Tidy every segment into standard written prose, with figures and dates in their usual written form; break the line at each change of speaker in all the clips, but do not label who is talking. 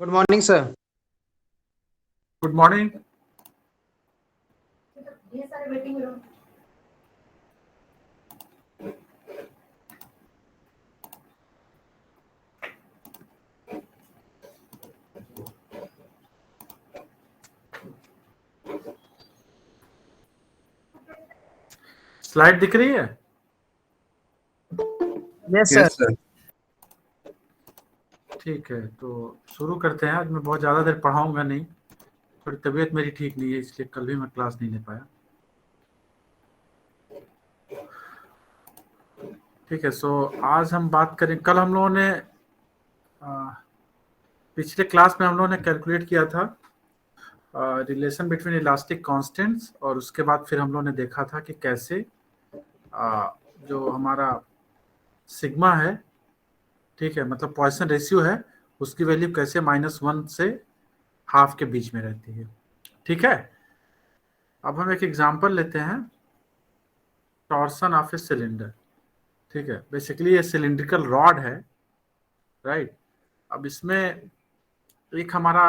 Good morning sir.
Good morning. Slide दिख रही है?
Yes
yes
sir.
सर।
ठीक है, तो शुरू करते हैं। आज मैं बहुत ज़्यादा देर पढ़ाऊंगा नहीं, थोड़ी तबीयत मेरी ठीक नहीं है, इसलिए कल भी मैं क्लास नहीं ले पाया। ठीक है, सो आज हम बात करें। कल हम लोगों ने पिछले क्लास में हम लोगों ने कैलकुलेट किया था रिलेशन बिटवीन इलास्टिक कांस्टेंट्स, और उसके बाद फिर हम लोगों ने देखा था कि कैसे जो हमारा सिग्मा है, ठीक है, मतलब पॉइसन रेशियो है, उसकी वैल्यू कैसे -1 से हाफ के बीच में रहती है। ठीक है, अब हम एक एग्जांपल लेते हैं, टॉर्सन ऑफ ए सिलेंडर। ठीक है, बेसिकली ये सिलिंड्रिकल रॉड है, राइट। अब इसमें एक हमारा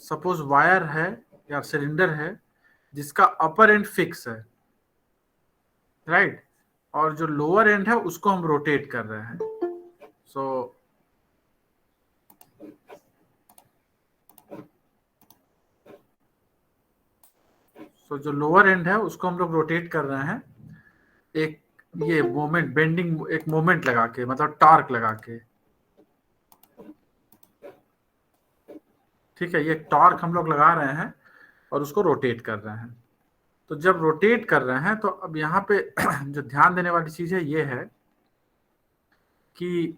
सपोज वायर है या सिलेंडर है जिसका अपर एंड फिक्स है, राइट, और जो लोअर एंड है उसको हम रोटेट कर रहे हैं। सो जो लोअर एंड है उसको हम लोग रोटेट कर रहे हैं एक ये मोमेंट, बेंडिंग, एक मोमेंट लगा के, मतलब टॉर्क लगा के। ठीक है, ये टॉर्क हम लोग लगा रहे हैं और उसको रोटेट कर रहे हैं। तो जब रोटेट कर रहे हैं तो अब यहाँ पे जो ध्यान देने वाली चीज है ये है कि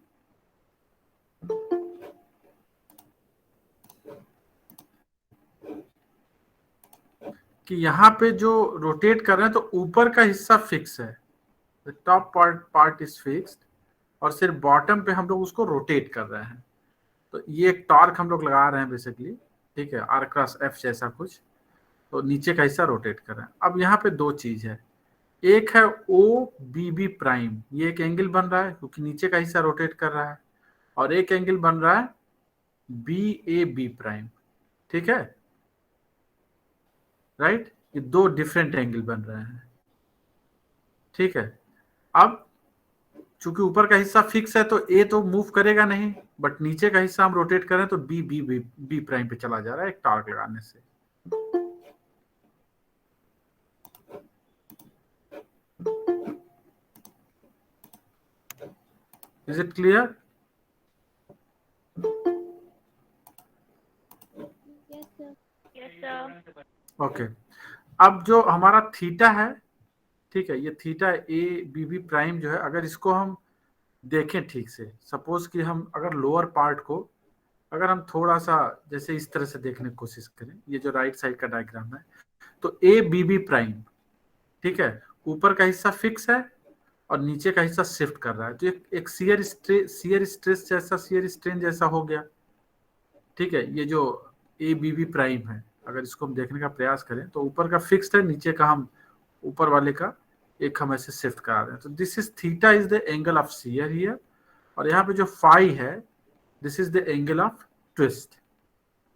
यहाँ पे जो रोटेट कर रहे हैं तो ऊपर का हिस्सा फिक्स है, the top part is fixed, और सिर्फ बॉटम पे हम लोग उसको रोटेट कर रहे हैं। तो ये एक टॉर्क हम लोग लगा रहे हैं बेसिकली, ठीक है, R क्रॉस F जैसा कुछ। तो नीचे का हिस्सा रोटेट कर रहे हैं। अब यहाँ पे दो चीज है, एक है ओ बी बी प्राइम, ये एक एंगल बन रहा है क्योंकि नीचे का हिस्सा रोटेट कर रहा है, और एक एंगल बन रहा है बी ए बी प्राइम। ठीक है, राइट, ये दो डिफरेंट एंगल बन रहे हैं। ठीक है, अब चूंकि ऊपर का हिस्सा फिक्स है तो ए तो मूव करेगा नहीं, बट नीचे का हिस्सा हम रोटेट करें तो B B B B prime पे चला जा रहा है एक टॉर्क लगाने से। Is it clear? ओके, अब जो हमारा थीटा है, ठीक है, ये theta A B B prime जो है, अगर इसको हम देखें ठीक से, सपोज कि हम अगर लोअर पार्ट को अगर हम थोड़ा सा जैसे इस तरह से देखने की कोशिश करें, ये जो राइट साइड का डायग्राम है, तो ए बी बी प्राइम, ठीक है, ऊपर का हिस्सा फिक्स है और नीचे का हिस्सा शिफ्ट कर रहा है, तो एक शियर स्ट्रेस जैसा, शियर स्ट्रेन जैसा हो गया। ठीक है, ये जो ए बी बी प्राइम है, अगर इसको हम देखने का प्रयास करें तो ऊपर का फिक्स्ड है, नीचे का हम ऊपर वाले का एक हम ऐसे शिफ्ट करा रहे हैं। तो this is theta is the angle of shear here, और यहाँ पे जो फाई है this is the angle of twist.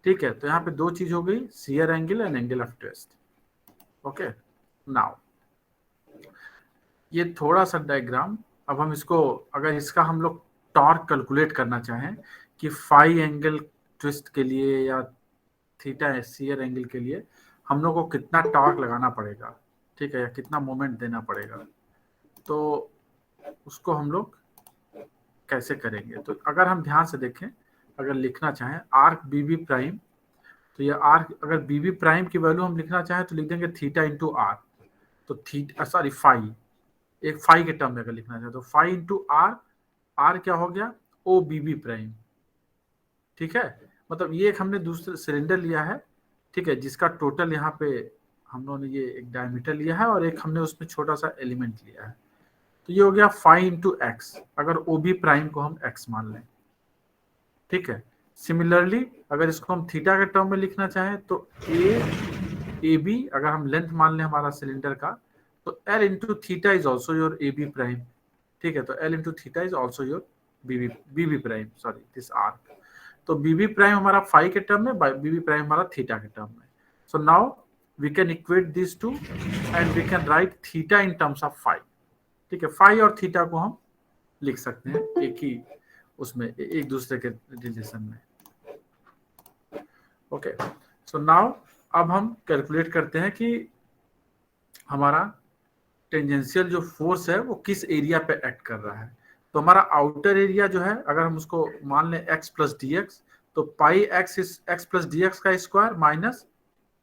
ठीक है, तो यहाँ पे दो चीज हो गई, shear angle and angle of twist. Okay, now ये थोड़ा सा डायग्राम, अब हम इसको अगर इसका हम लोग टॉर्क कैलकुलेट करना चाहें कि फाई एंगल ट्विस्ट के लिए या थीटा शियर एंगल के लिए हम लोग को कितना टॉर्क लगाना पड़ेगा, ठीक है, या कितना मोमेंट देना पड़ेगा, तो उसको हम लोग कैसे करेंगे। तो अगर हम ध्यान से देखें, अगर लिखना चाहें आर्क बी बी प्राइम, तो ये आर्क अगर बी बी प्राइम की वैल्यू हम लिखना चाहें तो लिख देंगे थीटा इंटू आर। तो थीटा सॉरी फाई, एक फाई के टर्म में अगर लिखना चाहे तो फाई इंटू आर, आर क्या हो गया ओ बी बी प्राइम। ठीक है, मतलब ये एक हमने दूसरा सिलेंडर लिया है, ठीक है, जिसका टोटल यहाँ पे हम लोगों ने ये एक डायमीटर लिया है और एक हमने उसमें छोटा सा एलिमेंट लिया है। तो ये हो गया फाई इंटू एक्स, अगर ओ बी प्राइम को हम एक्स मान लें। ठीक है, सिमिलरली अगर इसको हम थीटा के टर्म में लिखना चाहें तो ए बी, अगर हम लेंथ मान लें हमारा सिलेंडर का, तो L into theta is also your A B prime. ठीक है, तो L into theta is also your B B prime, sorry this arc. तो बी बी प्राइम हमारा फाई के टर्म में, बी बी प्राइम हमारा थीटा के टर्म में. So now we can equate this to and we can write theta in terms of phi. ठीक है, phi और थीटा को हम लिख सकते हैं एक ही उसमें, एक दूसरे के रिलेशन में. ओके, सो नाउ अब हम कैलकुलेट करते हैं कि हमारा टेंजेंशियल जो फोर्स है वो किस एरिया पे एक्ट कर रहा है. तो हमारा आउटर एरिया जो है, अगर हम उसको मान लें x प्लस डी एक्स, तो pi X is X plus D X का स्क्वायर माइनस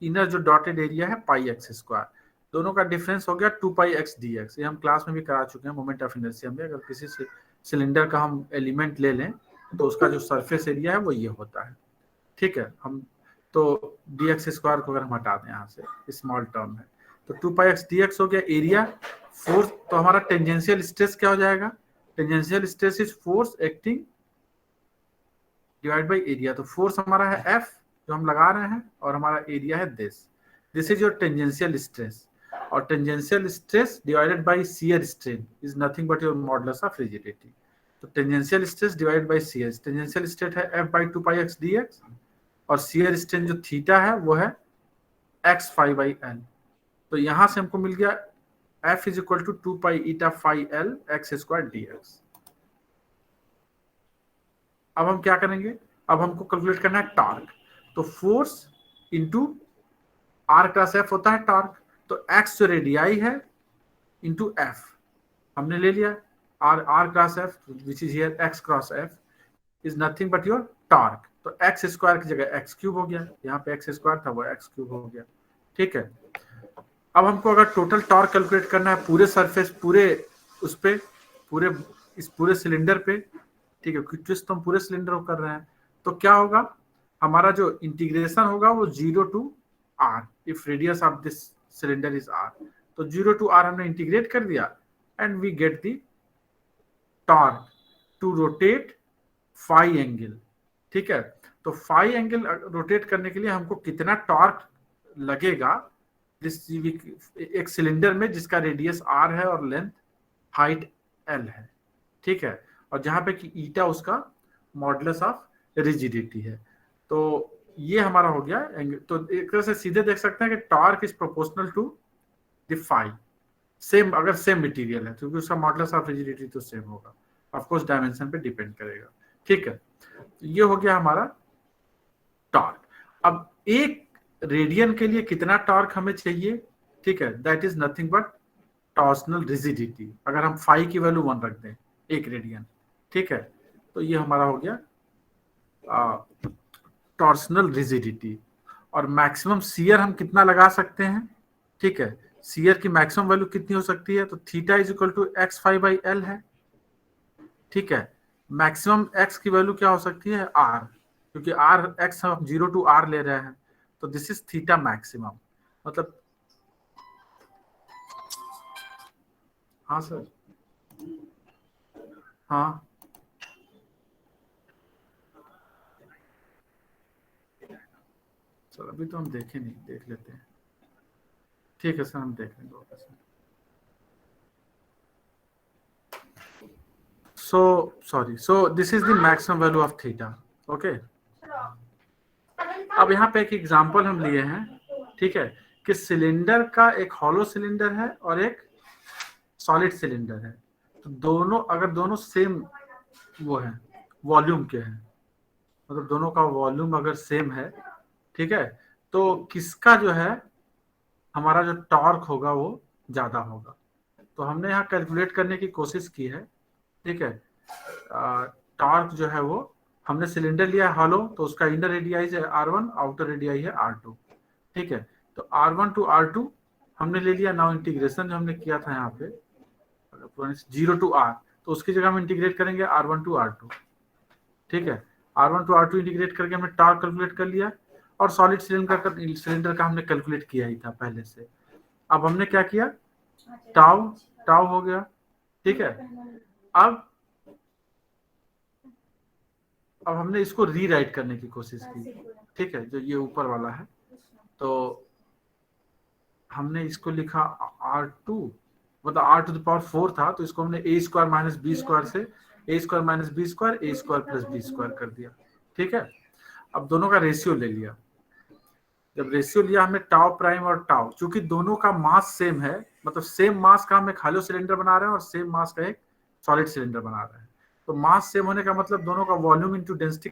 इनर जो डॉटेड एरिया है पाई एक्स स्क्वायर. दोनों का डिफरेंस हो गया 2 पाई एक्स डी एक्स. ये हम क्लास में भी करा चुके हैं मोमेंट ऑफ इनर्शिया में. अगर किसी से सिलेंडर का हम एलिमेंट ले लें तो उसका जो सरफेस एरिया है वो ये होता है. ठीक है, हम तो डी एक्स स्क्वायर को अगर हम हटा दें यहाँ से, स्मॉल टर्म है, तो 2 पाई एक्स डी एक्स हो गया एरिया. फोर्स, तो हमारा टेंजेंशियल स्ट्रेस क्या हो जाएगा? Tangential stress is force acting divide by area. तो फोर्स हमारा है F जो हम लगा रहे हैं, और हमारा एरिया है this is your tangential stress. और tangential stress divided by shear strain is nothing but your modulus of rigidity. तो tangential stress divided by shear, tangential stress है F by 2 pi X D X, और shear strain जो theta है वो है x phi by L. तो यहां से हमको मिल गया F is equal to 2 pi eta phi L X square D X. अब हम क्या करेंगे? अब हमको कैलकुलेट करना है टॉर्क. तो force into R cross F होता है टॉर्क. तो एक्स जो रेडियाई है इंटू एफ हमने ले लिया. R cross F which is here X cross F is nothing but your torque. तो एक्स स्क्वायर की जगह एक्स क्यूब हो गया, यहाँ पे एक्स स्क्वायर था वो एक्स क्यूब हो गया. ठीक है, अब हमको अगर टोटल टॉर्क कैलकुलेट करना है पूरे सरफेस, पूरे उस पे, पूरे इस पूरे सिलेंडर पे, ठीक है, ट्विस्ट तो हम पूरे सिलेंडर को कर रहे हैं, तो क्या होगा? हमारा जो इंटीग्रेशन होगा वो 0 to r if radius of this cylinder is r. तो 0 टू r हमने इंटीग्रेट कर दिया and we get the torque to rotate phi angle. ठीक है, तो फाई एंगल रोटेट करने के लिए हमको कितना टॉर्क लगेगा एक सिलेंडर में जिसका रेडियस r है और लेंथ हाइट l है. ठीक है, और जहां पे कि ईटा उसका मॉडुलस ऑफ रिजिडिटी है. तो ये हमारा हो गया एंगल. तो एक तरह से सीधे देख सकते हैं कि torque is proportional to the phi. Same, अगर सेम मटेरियल है क्योंकि उसका मॉडुलस ऑफ रिजिडिटी तो सेम होगा, ऑफ कोर्स डायमेंशन पे डिपेंड करेगा. ठीक है, तो ये हो गया हमारा टॉर्क. अब एक रेडियन के लिए कितना टॉर्क हमें चाहिए? ठीक है, that is nothing but torsional rigidity. अगर हम फाई की वैल्यू 1 रख दें एक रेडियन, ठीक है, तो ये हमारा हो गया टॉर्सनल रिजिडिटी. और मैक्सिमम शियर हम कितना लगा सकते हैं? ठीक है, शियर की मैक्सिमम वैल्यू कितनी हो सकती है? तो theta is equal to X phi by L है. ठीक है, मैक्सिमम एक्स की वैल्यू क्या हो सकती है? आर, क्योंकि आर एक्स हम 0 टू r ले रहे हैं, तो दिस इज थीटा मैक्सिमम. मतलब हाँ सर, हाँ सर, अभी तो हम देखे नहीं, देख लेते हैं. ठीक है सर, हम देख लेंगे वापस. So this is the maximum value of theta. Okay. अब यहाँ पे एक एग्जांपल हम लिए हैं, ठीक है, कि सिलेंडर का एक हॉलो सिलेंडर है और एक सॉलिड सिलेंडर है. तो दोनों, अगर दोनों सेम वो है वॉल्यूम के हैं, मतलब दोनों का वॉल्यूम अगर सेम है, ठीक है, तो किसका जो है हमारा जो टॉर्क होगा वो ज्यादा होगा. तो हमने यहाँ कैलकुलेट करने की कोशिश की है. ठीक है, टॉर्क जो है वो, हमने सिलेंडर लिया है हॉलो, तो उसका इनर रेडियाई है r1, आउटर रेडियाई है r2. ठीक है, तो r1 टू r2 हमने ले लिया. नाउ इंटीग्रेशन जो हमने किया था यहाँ पे 0 टू r, तो उसकी जगह हम इंटीग्रेट करेंगे r1 टू r2. ठीक है, r1 टू r2 इंटीग्रेट करके हमने टॉर्क कैलकुलेट कर लिया. और सॉलिड सिलेंडर का हमने कैलकुलेट किया ही था पहले से. अब हमने क्या किया? टाउ हो गया. ठीक है, अब हमने इसको रीराइट करने की कोशिश की. ठीक है, जो ये ऊपर वाला है, तो हमने इसको लिखा r2, मतलब r टू द पावर 4 था, तो इसको हमने a square minus B square से a square minus B square a square plus B square कर दिया. ठीक है। अब दोनों का रेशियो ले लिया, जब रेशियो लिया हमने टाउ प्राइम और टाउ, क्योंकि दोनों का मास सेम है, मतलब सेम मास का हम एक हालो सिलेंडर बना रहे हैं और सेम मास का एक सॉलिड सिलेंडर बना रहे हैं, तो मास सेम होने का मतलब दोनों का वॉल्यूम इंटू डेंसिटी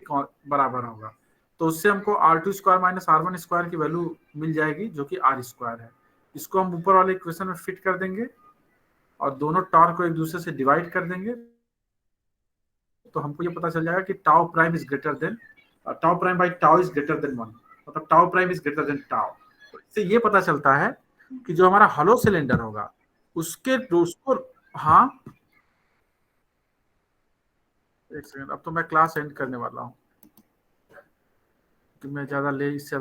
बराबर होगा, तो उससे हमको R2² माइनस R1² की वैल्यू मिल जाएगी जो कि R² है। इसको हम ऊपर वाले इक्वेशन में फिट कर देंगे और दोनों टॉर्क को एक दूसरे से डिवाइड कर देंगे, तो हमको ये पता चल जाएगा कि tau prime is greater than tau prime by tau is greater than 1, मतलब tau prime is greater than tau. इससे ये पता चलता है कि जो हमारा हॉलो सिलेंडर होगा उसके उसको, हाँ एक सेकंड, अब तो मैं क्लास एंड करने वाला हूँ कि मैं ज्यादा ले इससे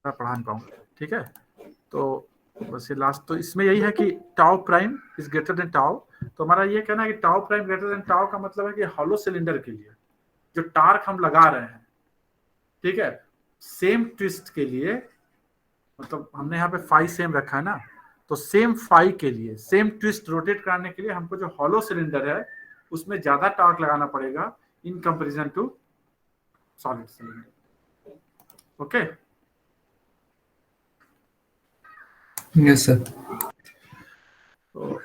पढ़ा नहीं पाऊँ, ठीक है। तो बस ये लास्ट, तो इसमें यही है कि tau prime is greater than tau, तो हमारा ये कहना है कि tau prime greater than tau का मतलब है कि हॉलो सिलेंडर के लिए जो टार्क हम लगा रहे हैं, ठीक है, सेम ट्विस्ट के लिए, मतलब हमने यहाँ पे फाई सेम रखा है ना, तो सेम फाई के लिए, सेम ट्विस्ट रोटेट कराने के लिए हमको जो हॉलो सिलेंडर है उसमें ज्यादा टॉर्क लगाना पड़ेगा in comparison to solid cylinder. Okay,
yes sir.
तो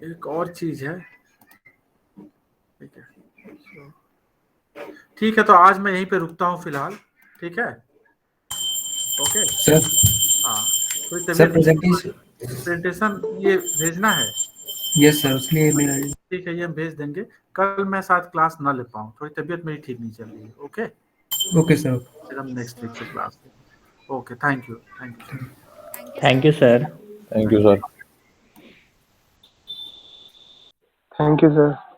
एक और चीज है, ठीक है, ठीक है, तो आज मैं यहीं पे रुकता हूँ फिलहाल, ठीक है, ओके
सर
हाँ, कोई
सर
तबीयत, प्रेजेंटेशन ये भेजना है,
यस सर, उसके लिए
ठीक है, ये हम भेज देंगे। कल मैं शायद क्लास ना ले पाऊँ, थोड़ी तबीयत मेरी ठीक नहीं चल रही है, ओके,
ओके सर।
फिर हम नेक्स्ट वीक से क्लास लेंगे। Okay, thank you, thank you.
Thank you sir.
Thank you sir.
Thank you sir.